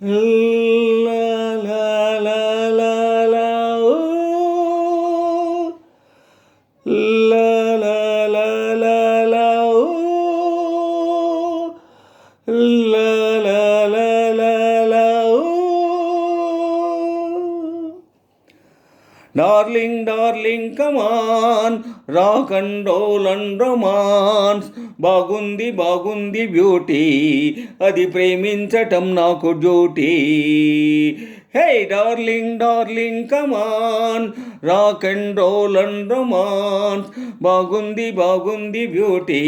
La la la la la ooh. La la la la la ooh. La la la la la ooh. Darling, darling, come on, rock and roll and romance. బాగుంది బాగుంది beauty, అది ప్రేమించటం నాకు duty. Hey darling darling come on, rock and roll and romance. బాగుంది బాగుంది beauty,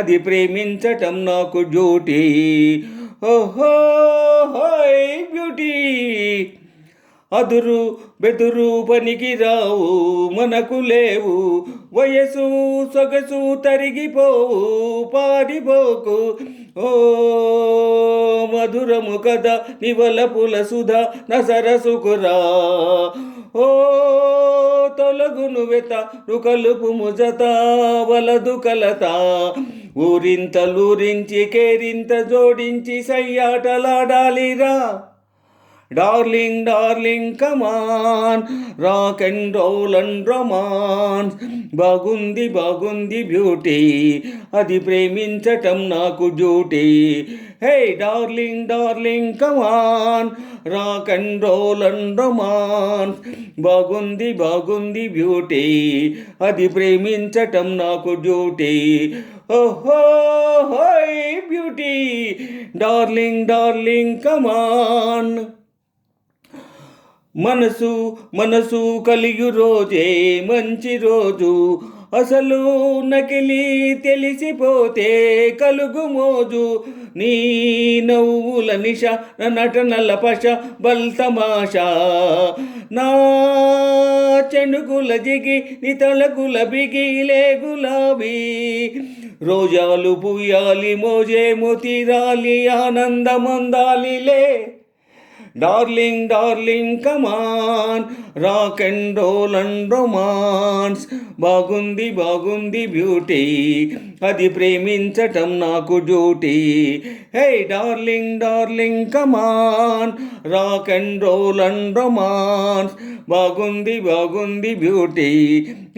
అది ప్రేమించటం నాకు డ్యూటీ. ఓహో హోయ్ బ్యూటీ, అదురు బెదురు పనికి రావు మనకు లేవు, వయసు సొగసు తరిగిపోవు పారిపోకు. ఓ మధురము కదా నివలపుల సుధ నసరసుకురా. ఓ తొలగును వెత రుకలుపు ముజత వలదు కలత. ఊరింతలూరించి కేరింత జోడించి సయ్యాటలాడాలిరా. Darling darling come on, rock and roll and romance. బాగుంది బాగుంది బ్యూటీ, అది ప్రేమించటం నాకు duty. Hey darling darling come on, rock and roll and romance. బాగుంది బాగుంది బ్యూటీ, అది ప్రేమించటం నాకు డ్యూటీ. ఓహో హోయ్ బ్యూటీ, డార్లింగ్ డార్లింగ్ కమాన్. మనసు మనసు కలియు రోజే మంచి రోజు, అసలు నకిలీ తెలిసిపోతే కలుగు మోజు. నీ నవ్వుల నిష నటనల పశ బల్తమాష, నా చెనుగుల జిగి నీ తలకుల బిగిలే గులాబీ. రోజాలు పూయాలి మోజే మోతిరాలి ఆనందమందాలిలే. Darling darling come on, rock and roll and romance. బాగుంది బాగుంది బ్యూటీ, అది ప్రేమించటం నాకు duty. Hey darling darling come on, rock and roll and romance. బాగుంది బాగుంది బ్యూటీ,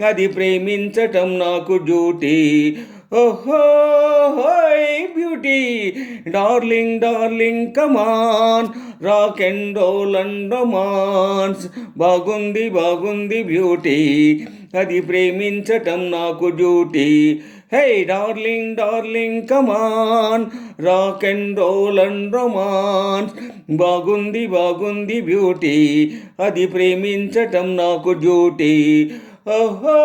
అది ప్రేమించటం నాకు డ్యూటీ. ఓహో హోయ్ beauty, darling darling come on, rock and roll and romance. బాగుంది బాగుంది బ్యూటీ, అది ప్రేమించటం నాకు duty. Hey darling darling come on, rock and roll and romance. బాగుంది బాగుంది బ్యూటీ, అది ప్రేమించటం నాకు డ్యూటీ. ఓహో